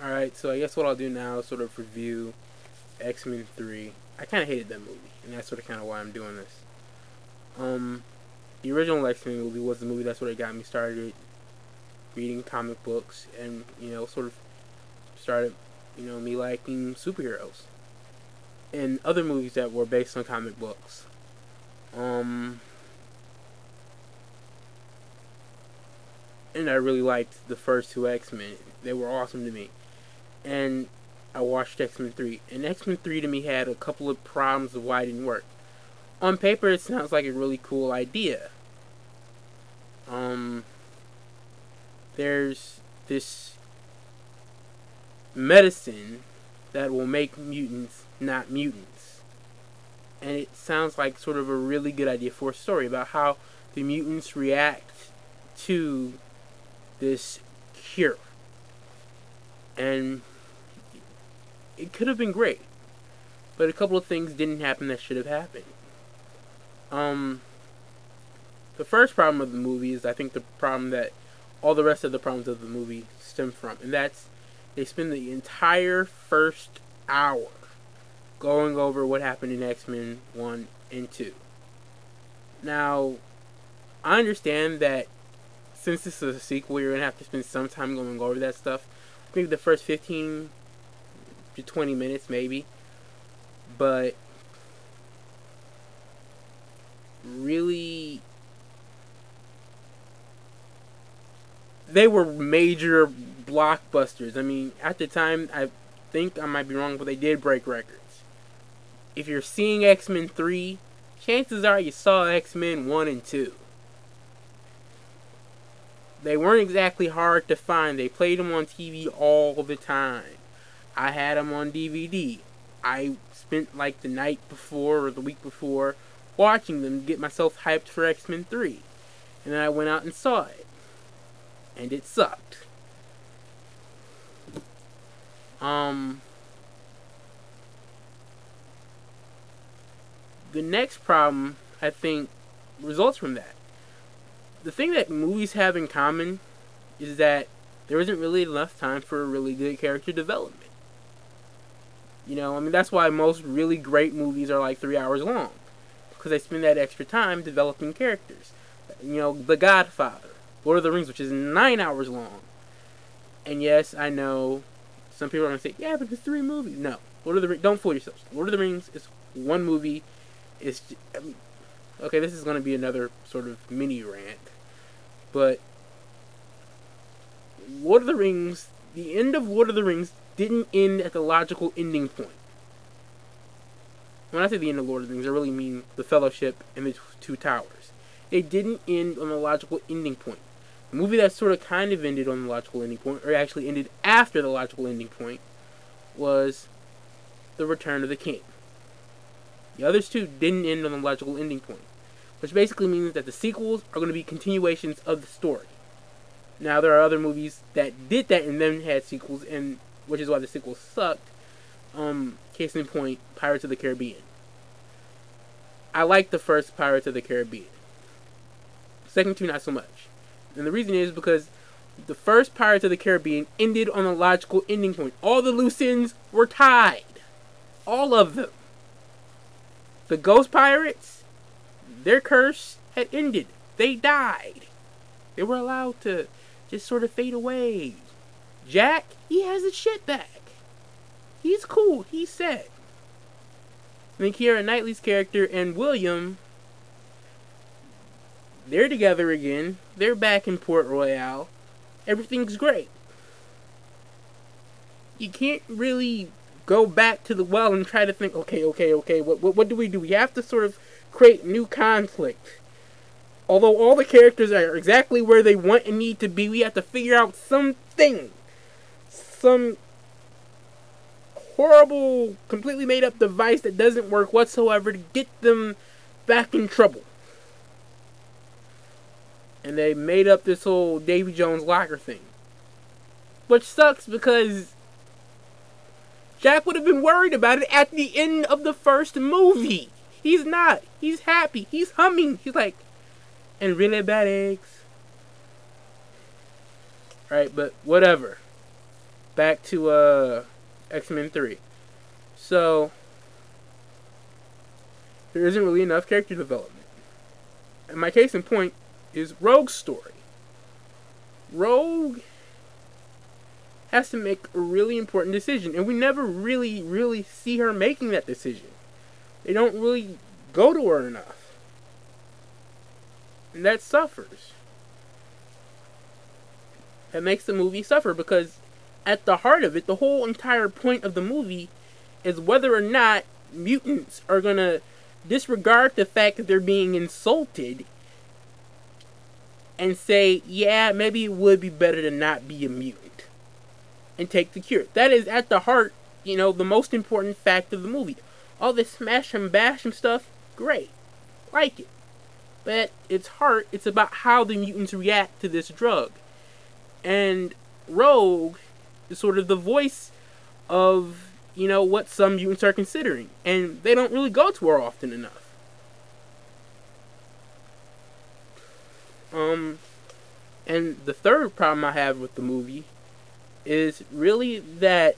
Alright, so I guess what I'll do now is sort of review X-Men 3. I kind of hated that movie, and that's sort of kind of why I'm doing this. The original X-Men movie was the movie that sort of got me started reading comic books and, sort of started, me liking superheroes. And other movies that were based on comic books. And I really liked the first two X-Men. They were awesome to me. And I watched X-Men 3. And X-Men 3 to me had a couple of problems of why it didn't work. On paper, it sounds like a really cool idea. There's this medicine that will make mutants not mutants. And it sounds like sort of a really good idea for a story about how the mutants react to this cure. And it could have been great. But a couple of things didn't happen that should have happened. The first problem of the movie is, I think, the problem that all the rest of the problems of the movie stem from. And that's, they spend the entire first hour going over what happened in X-Men 1 and 2. Now, I understand that since this is a sequel, you're going to have to spend some time going over that stuff. Maybe the first 15 to 20 minutes, maybe. But really, they were major blockbusters. I mean, at the time, I think I might be wrong, but they did break records. If you're seeing X-Men 3, chances are you saw X-Men 1 and 2. They weren't exactly hard to find. They played them on TV all the time. I had them on DVD. I spent like the night before or the week before watching them to get myself hyped for X-Men 3. And then I went out and saw it. And it sucked. The next problem, I think, results from that. The thing that movies have in common is that there isn't really enough time for a really good character development. That's why most really great movies are like 3 hours long. Because they spend that extra time developing characters. The Godfather, Lord of the Rings, which is 9 hours long. And yes, I know some people are going to say, yeah, but it's 3 movies. No. Lord of the Rings, don't fool yourselves. Lord of the Rings is one movie. Okay, this is going to be another sort of mini rant. But Lord of the Rings, the end of Lord of the Rings didn't end at the logical ending point. When I say the end of Lord of the Rings, I really mean the Fellowship and the Two Towers. It didn't end on the logical ending point. The movie that sort of kind of ended on the logical ending point, or actually ended after the logical ending point, was The Return of the King. The others two didn't end on the logical ending point, which basically means that the sequels are going to be continuations of the story. Now, there are other movies that did that and then had sequels, and which is why the sequels sucked. Case in point, Pirates of the Caribbean. I like the first Pirates of the Caribbean. Second two, not so much. And the reason is because the first Pirates of the Caribbean ended on a logical ending point. All the loose ends were tied. All of them. The Ghost Pirates, their curse had ended. They died. They were allowed to just sort of fade away. Jack, he has his shit back. He's cool. He's set. And then Keira Knightley's character and William, they're together again. They're back in Port Royale. Everything's great. You can't really go back to the well and try to think, okay, what do? We have to sort of create new conflict. Although all the characters are exactly where they want and need to be, we have to figure out something. Some horrible, completely made up device that doesn't work whatsoever to get them back in trouble. And they made up this whole Davy Jones locker thing. Which sucks because Jack would have been worried about it at the end of the first movie. He's not. He's happy. He's humming. He's like, and really bad eggs. Right, but whatever. back to X-Men 3. So there isn't really enough character development. And my case in point is Rogue's story. Rogue has to make a really important decision, and we never really see her making that decision. They don't really go to her enough. And that suffers. That makes the movie suffer, because at the heart of it, the whole entire point of the movie is whether or not mutants are gonna disregard the fact that they're being insulted and say, yeah, maybe it would be better to not be a mutant and take the cure. That is at the heart, the most important fact of the movie. All this smash and bash and stuff, great. Like it. But at its heart, it's about how the mutants react to this drug. And Rogue is sort of the voice of, what some mutants are considering. And they don't really go to her often enough. And the third problem I have with the movie is really that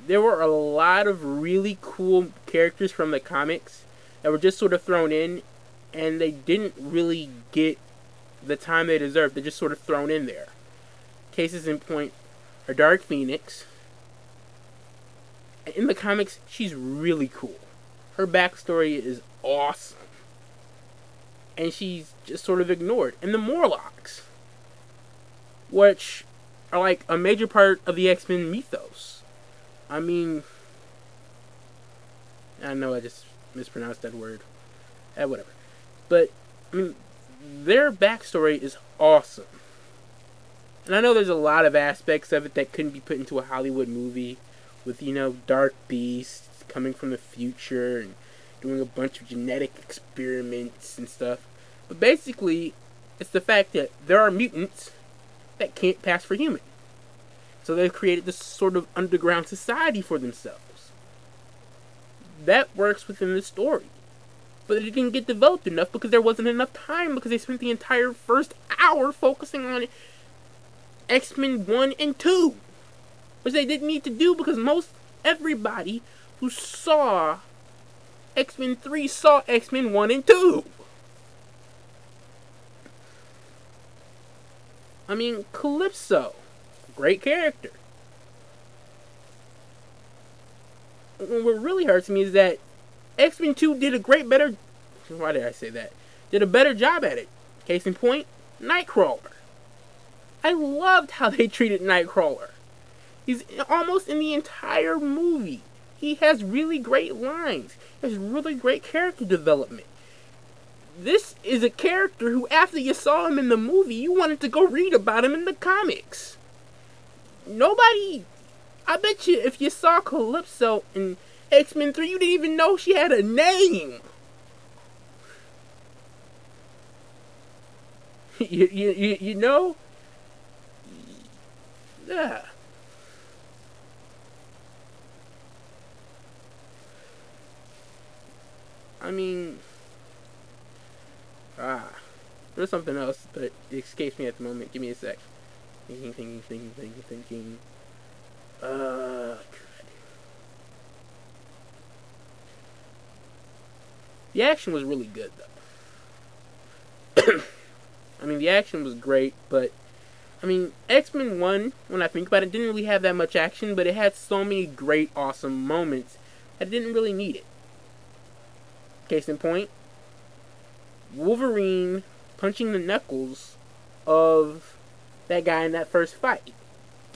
there were a lot of really cool characters from the comics that were just sort of thrown in, and they didn't really get the time they deserved. They're just sort of thrown in there. Cases in point are Dark Phoenix. In the comics, she's really cool. Her backstory is awesome. And she's just sort of ignored. And the Morlocks, which are like a major part of the X-Men mythos. I mean, I know I just mispronounced that word. Whatever. But, I mean, their backstory is awesome. And I know there's a lot of aspects of it that couldn't be put into a Hollywood movie with, Dark Beast coming from the future and doing a bunch of genetic experiments and stuff. But basically, it's the fact that there are mutants that can't pass for human. So they've created this sort of underground society for themselves. That works within the story. But it didn't get developed enough because there wasn't enough time, because they spent the entire first hour focusing on X-Men 1 and 2. Which they didn't need to do, because everybody who saw X-Men 3 saw X-Men 1 and 2. I mean, Calypso, great character. What really hurts me is that X-Men 2 did a better job at it. Case in point, Nightcrawler. I loved how they treated Nightcrawler. He's almost in the entire movie. He has really great lines. He has really great character development. This is a character who, after you saw him in the movie, you wanted to go read about him in the comics. I bet you if you saw Calypso in X-Men 3, you didn't even know she had a name. you know? Yeah. I mean, there's something else, but it escapes me at the moment. Give me a sec. Thinking. God. The action was really good, though. I mean, the action was great, but X-Men 1, when I think about it, didn't really have that much action, but it had so many great, awesome moments that didn't really need it. Case in point, Wolverine punching the knuckles of that guy in that first fight.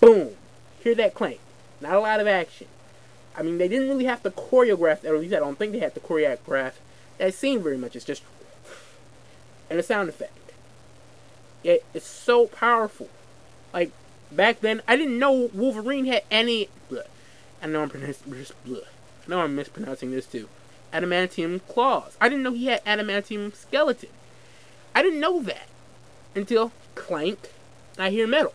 Boom. Hear that clank. Not a lot of action. They didn't really have to choreograph that, or at least I don't think they had to choreograph that scene very much. It's just, and a sound effect. It's so powerful. Like, back then, I didn't know Wolverine had any, I know I'm mispronouncing this too. Adamantium claws. I didn't know he had adamantium skeleton. I didn't know that until clank, and I hear metal.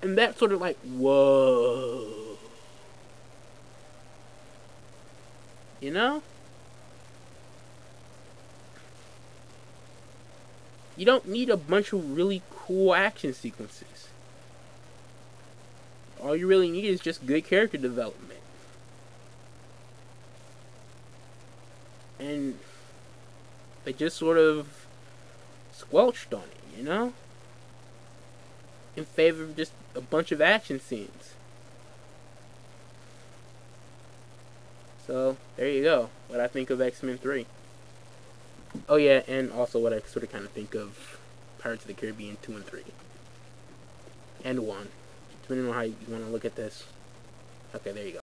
And that's sort of like, whoa. You know? You don't need a bunch of really cool action sequences. all you really need is just good character development. And they just sort of squelched on it, you know? In favor of just a bunch of action scenes. So, there you go. What I think of X-Men 3. Oh yeah, and also what I sort of kind of think of Pirates of the Caribbean 2 and 3. And 1. Depending on how you want to look at this. Okay, there you go.